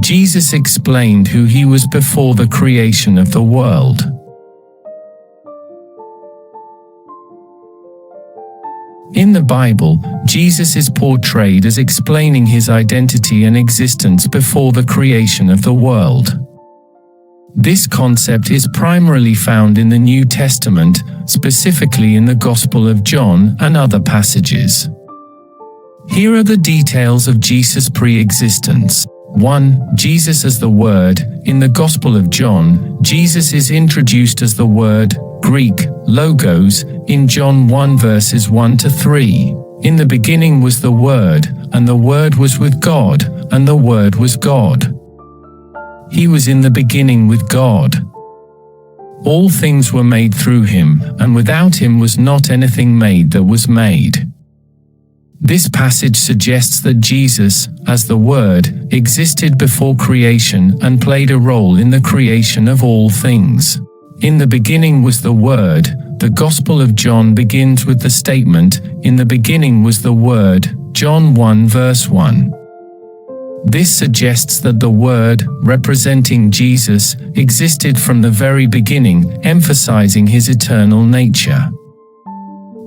Jesus explained who he was before the creation of the world. In the Bible, Jesus is portrayed as explaining his identity and existence before the creation of the world. This concept is primarily found in the New Testament, specifically in the Gospel of John and other passages. Here are the details of Jesus' pre-existence. 1. Jesus as the Word. In the Gospel of John, Jesus is introduced as the Word, Greek, logos, in John 1 verses 1 to 3. In the beginning was the Word, and the Word was with God, and the Word was God. He was in the beginning with God. All things were made through him, and without him was not anything made that was made. This passage suggests that Jesus, as the Word, existed before creation and played a role in the creation of all things. In the beginning was the Word. The Gospel of John begins with the statement, "In the beginning was the Word," John 1 verse 1. This suggests that the Word, representing Jesus, existed from the very beginning, emphasizing his eternal nature.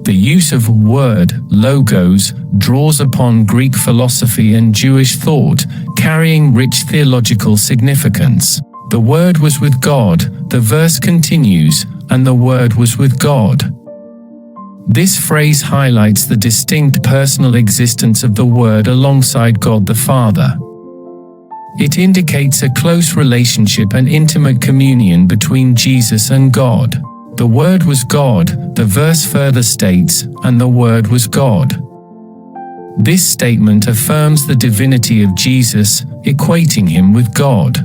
The use of word, logos, draws upon Greek philosophy and Jewish thought, carrying rich theological significance. The Word was with God, the verse continues, and the Word was with God. This phrase highlights the distinct personal existence of the Word alongside God the Father. It indicates a close relationship and intimate communion between Jesus and God. The Word was God, the verse further states, and the Word was God. This statement affirms the divinity of Jesus, equating him with God.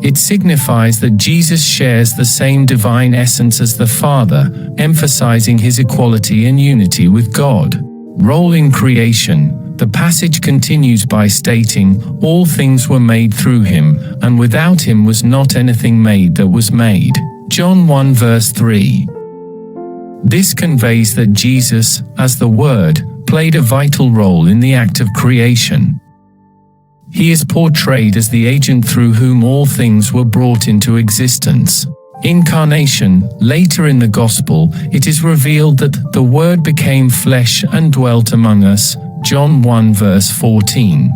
It signifies that Jesus shares the same divine essence as the Father, emphasizing his equality and unity with God. Role in creation. The passage continues by stating, "All things were made through him, and without him was not anything made that was made." John 1 verse 3. This conveys that Jesus, as the Word, played a vital role in the act of creation. He is portrayed as the agent through whom all things were brought into existence. Incarnation. Later in the Gospel, it is revealed that the Word became flesh and dwelt among us, John 1 verse 14.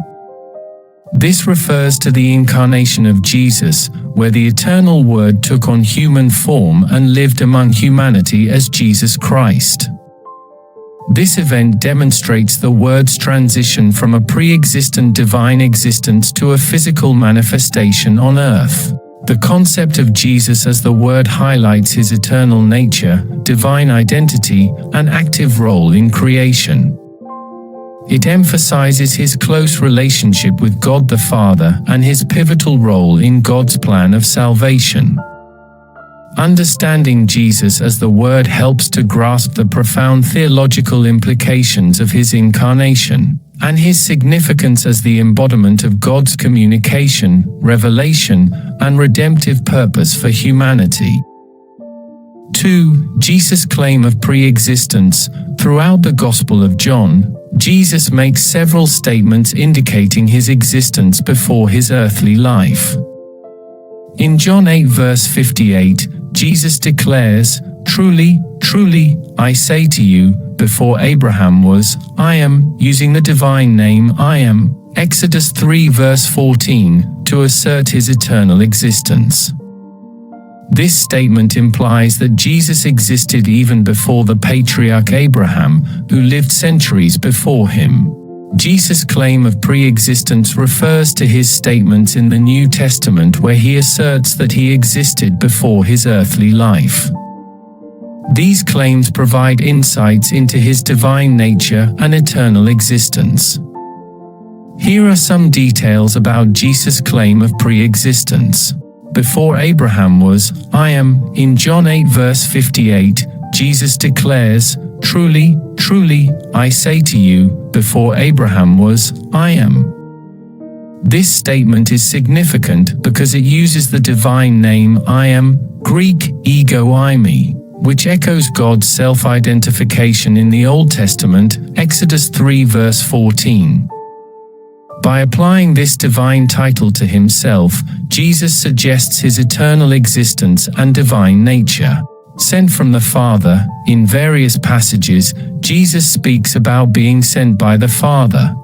This refers to the incarnation of Jesus, where the eternal Word took on human form and lived among humanity as Jesus Christ. This event demonstrates the Word's transition from a pre-existent divine existence to a physical manifestation on earth. The concept of Jesus as the Word highlights his eternal nature, divine identity, and active role in creation. It emphasizes his close relationship with God the Father and his pivotal role in God's plan of salvation. Understanding Jesus as the Word helps to grasp the profound theological implications of his incarnation, and his significance as the embodiment of God's communication, revelation, and redemptive purpose for humanity. 2. Jesus' claim of pre-existence. Throughout the Gospel of John, Jesus makes several statements indicating his existence before his earthly life. In John 8 verse 58, Jesus declares, "Truly, truly, I say to you, before Abraham was, I am," using the divine name I am, Exodus 3 verse 14, to assert his eternal existence. This statement implies that Jesus existed even before the patriarch Abraham, who lived centuries before him. Jesus' claim of pre-existence refers to his statements in the New Testament where he asserts that he existed before his earthly life. These claims provide insights into his divine nature and eternal existence. Here are some details about Jesus' claim of pre-existence. Before Abraham was, I am. In John 8 verse 58, Jesus declares, "Truly, truly, I say to you, before Abraham was, I am." This statement is significant because it uses the divine name I am, Greek, ego eimi, which echoes God's self-identification in the Old Testament, Exodus 3 verse 14. By applying this divine title to himself, Jesus suggests his eternal existence and divine nature. Sent from the Father, in various passages, Jesus speaks about being sent by the Father.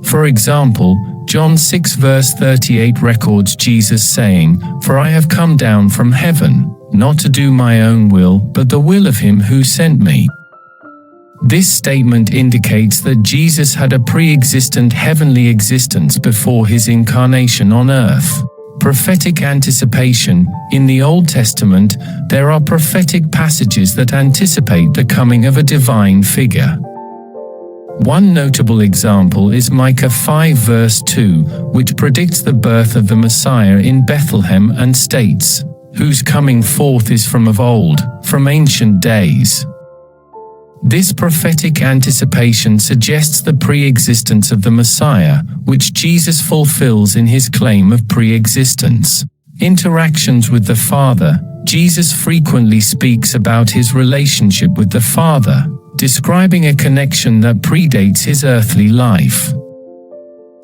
For example, John 6 verse 38 records Jesus saying, "For I have come down from heaven, not to do my own will, but the will of him who sent me." This statement indicates that Jesus had a pre-existent heavenly existence before his incarnation on earth. Prophetic anticipation. In the Old Testament, there are prophetic passages that anticipate the coming of a divine figure. One notable example is Micah 5 verse 2, which predicts the birth of the Messiah in Bethlehem and states, "Whose coming forth is from of old, from ancient days." This prophetic anticipation suggests the pre-existence of the Messiah, which Jesus fulfills in his claim of pre-existence. Interactions with the Father. Jesus frequently speaks about his relationship with the Father, describing a connection that predates his earthly life.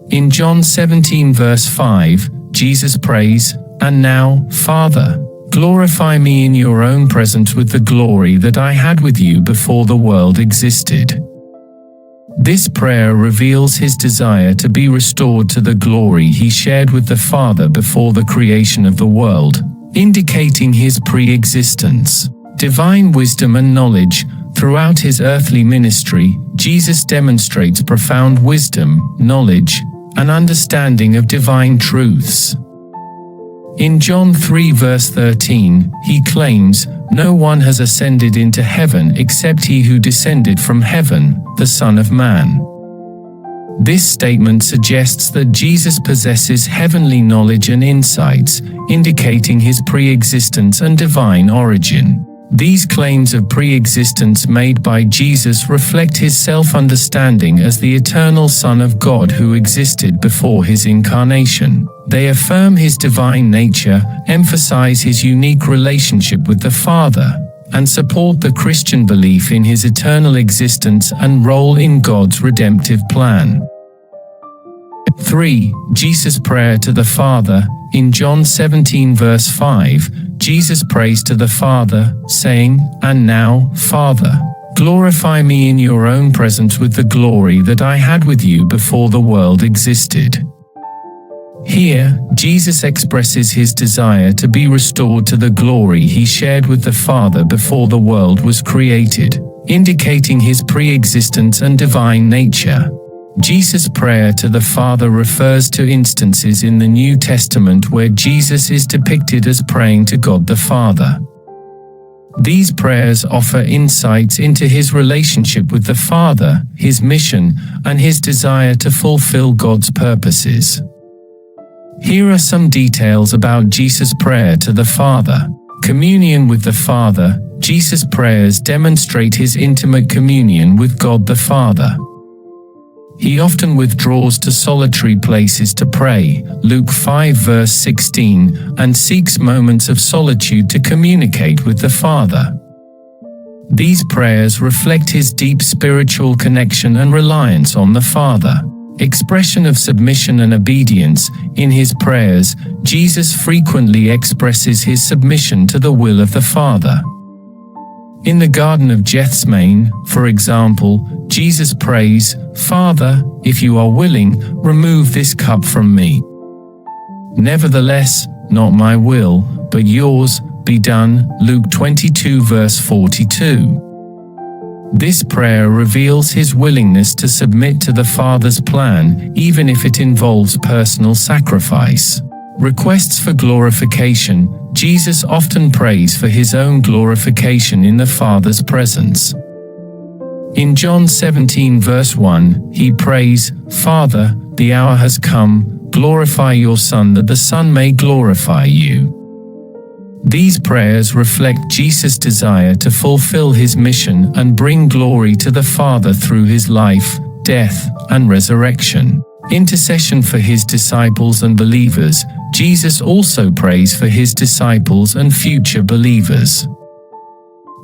In John 17 verse 5, Jesus prays, "And now, Father, glorify me in your own presence with the glory that I had with you before the world existed." This prayer reveals his desire to be restored to the glory he shared with the Father before the creation of the world, indicating his pre-existence. Divine wisdom and knowledge. Throughout his earthly ministry, Jesus demonstrates profound wisdom, knowledge, and understanding of divine truths. In John 3 verse 13, he claims, "No one has ascended into heaven except he who descended from heaven, the Son of Man." This statement suggests that Jesus possesses heavenly knowledge and insights, indicating his pre-existence and divine origin. These claims of pre-existence made by Jesus reflect his self-understanding as the eternal Son of God who existed before his incarnation. They affirm his divine nature, emphasize his unique relationship with the Father, and support the Christian belief in his eternal existence and role in God's redemptive plan. 3. Jesus' prayer to the Father. In John 17 verse 5, Jesus prays to the Father, saying, "And now, Father, glorify me in your own presence with the glory that I had with you before the world existed." Here, Jesus expresses his desire to be restored to the glory he shared with the Father before the world was created, indicating his pre-existence and divine nature. Jesus' prayer to the Father refers to instances in the New Testament where Jesus is depicted as praying to God the Father. These prayers offer insights into his relationship with the Father, his mission, and his desire to fulfill God's purposes. Here are some details about Jesus' prayer to the Father. Communion with the Father. Jesus' prayers demonstrate his intimate communion with God the Father. He often withdraws to solitary places to pray, Luke 5 verse 16, and seeks moments of solitude to communicate with the Father. These prayers reflect his deep spiritual connection and reliance on the Father. Expression of submission and obedience. In his prayers, Jesus frequently expresses his submission to the will of the Father. In the Garden of Gethsemane, for example, Jesus prays, "Father, if you are willing, remove this cup from me. Nevertheless, not my will, but yours, be done." Luke 22 verse 42. This prayer reveals his willingness to submit to the Father's plan, even if it involves personal sacrifice. Requests for glorification. Jesus often prays for his own glorification in the Father's presence. In John 17 verse 1, he prays, "Father, the hour has come, glorify your Son that the Son may glorify you." These prayers reflect Jesus' desire to fulfill his mission and bring glory to the Father through his life, death, and resurrection. Intercession for his disciples and believers. Jesus also prays for his disciples and future believers.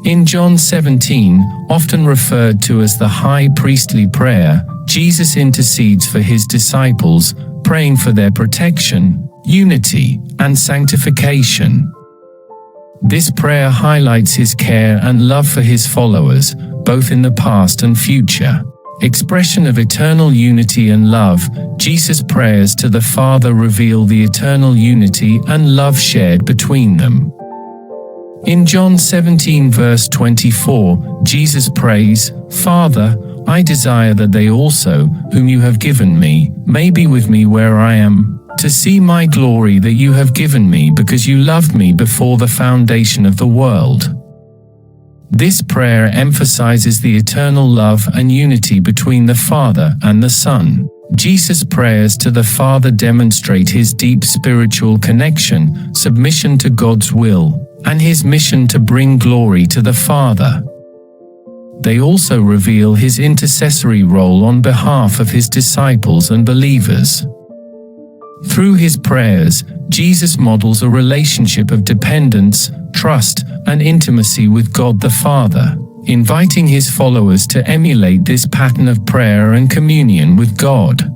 In John 17, often referred to as the high priestly prayer, Jesus intercedes for his disciples, praying for their protection, unity, and sanctification. This prayer highlights his care and love for his followers, both in the past and future. Expression of eternal unity and love, Jesus' prayers to the Father reveal the eternal unity and love shared between them. In John 17 verse 24, Jesus prays, "Father, I desire that they also, whom you have given me, may be with me where I am, to see my glory that you have given me because you loved me before the foundation of the world." This prayer emphasizes the eternal love and unity between the Father and the Son. Jesus' prayers to the Father demonstrate his deep spiritual connection, submission to God's will, and his mission to bring glory to the Father. They also reveal his intercessory role on behalf of his disciples and believers. Through his prayers, Jesus models a relationship of dependence, trust, and intimacy with God the Father, inviting his followers to emulate this pattern of prayer and communion with God.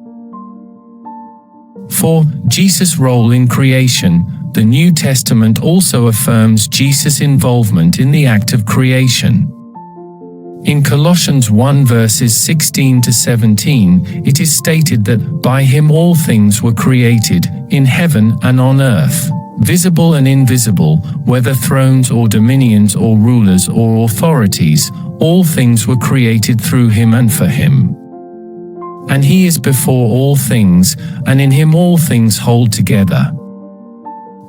4. Jesus' role in creation. The New Testament also affirms Jesus' involvement in the act of creation. In Colossians 1 verses 16 to 17, it is stated that by him all things were created, in heaven and on earth, visible and invisible, whether thrones or dominions or rulers or authorities, all things were created through him and for him. And he is before all things, and in him all things hold together.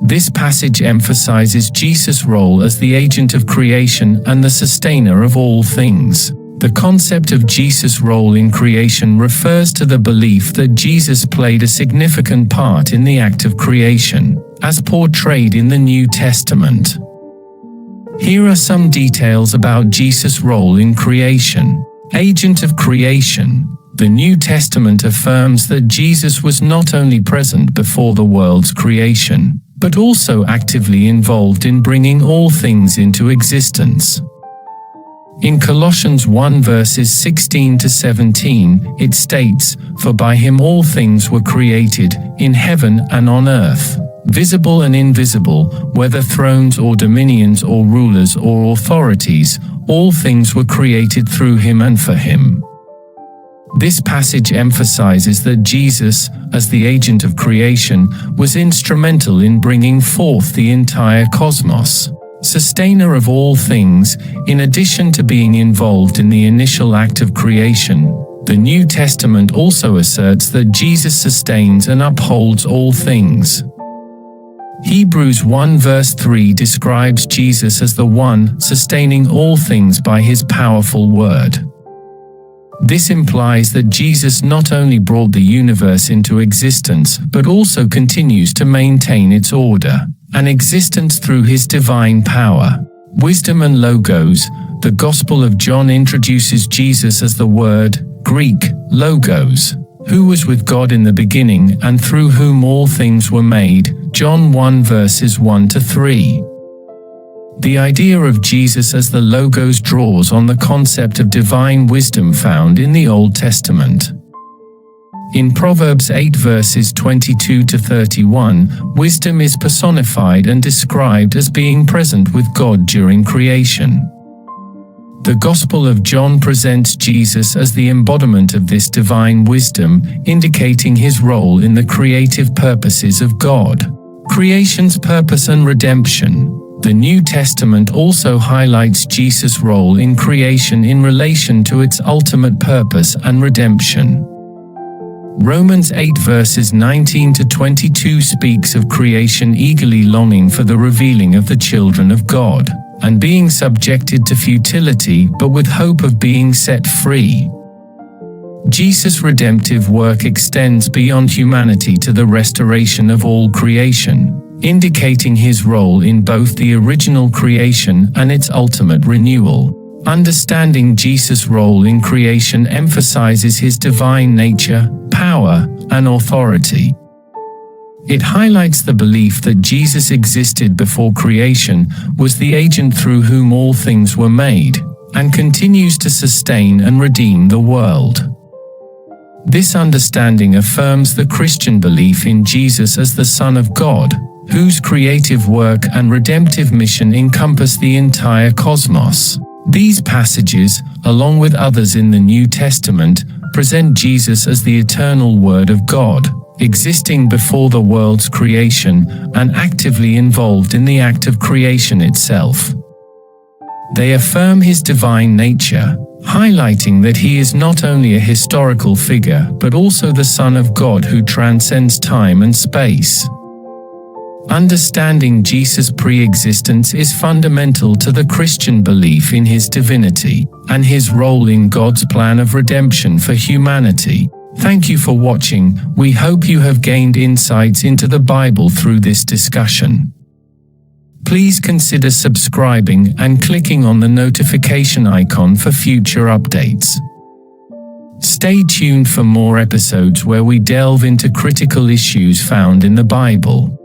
This passage emphasizes Jesus' role as the agent of creation and the sustainer of all things. The concept of Jesus' role in creation refers to the belief that Jesus played a significant part in the act of creation, as portrayed in the New Testament. Here are some details about Jesus' role in creation. Agent of creation. The New Testament affirms that Jesus was not only present before the world's creation, but also actively involved in bringing all things into existence. In Colossians 1 verses 16 to 17, it states, "For by him all things were created, in heaven and on earth, visible and invisible, whether thrones or dominions or rulers or authorities, all things were created through him and for him." This passage emphasizes that Jesus, as the agent of creation, was instrumental in bringing forth the entire cosmos. Sustainer of all things, in addition to being involved in the initial act of creation, the New Testament also asserts that Jesus sustains and upholds all things. Hebrews 1 verse 3 describes Jesus as the one sustaining all things by his powerful word. This implies that Jesus not only brought the universe into existence, but also continues to maintain its order and existence through his divine power. Wisdom and Logos. The Gospel of John introduces Jesus as the Word, Greek, Logos, who was with God in the beginning and through whom all things were made. John 1 verses 1 to 3. The idea of Jesus as the Logos draws on the concept of divine wisdom found in the Old Testament. In Proverbs 8 verses 22 to 31, wisdom is personified and described as being present with God during creation. The Gospel of John presents Jesus as the embodiment of this divine wisdom, indicating his role in the creative purposes of God. Creation's purpose and redemption. The New Testament also highlights Jesus' role in creation in relation to its ultimate purpose and redemption. Romans 8 verses 19 to 22 speaks of creation eagerly longing for the revealing of the children of God, and being subjected to futility but with hope of being set free. Jesus' redemptive work extends beyond humanity to the restoration of all creation, indicating his role in both the original creation and its ultimate renewal. Understanding Jesus' role in creation emphasizes his divine nature, power, and authority. It highlights the belief that Jesus existed before creation, was the agent through whom all things were made, and continues to sustain and redeem the world. This understanding affirms the Christian belief in Jesus as the Son of God, whose creative work and redemptive mission encompass the entire cosmos. These passages, along with others in the New Testament, present Jesus as the eternal Word of God, existing before the world's creation and actively involved in the act of creation itself. They affirm his divine nature, highlighting that he is not only a historical figure but also the Son of God who transcends time and space. Understanding Jesus' pre-existence is fundamental to the Christian belief in his divinity and his role in God's plan of redemption for humanity. Thank you for watching. We hope you have gained insights into the Bible through this discussion. Please consider subscribing and clicking on the notification icon for future updates. Stay tuned for more episodes where we delve into critical issues found in the Bible.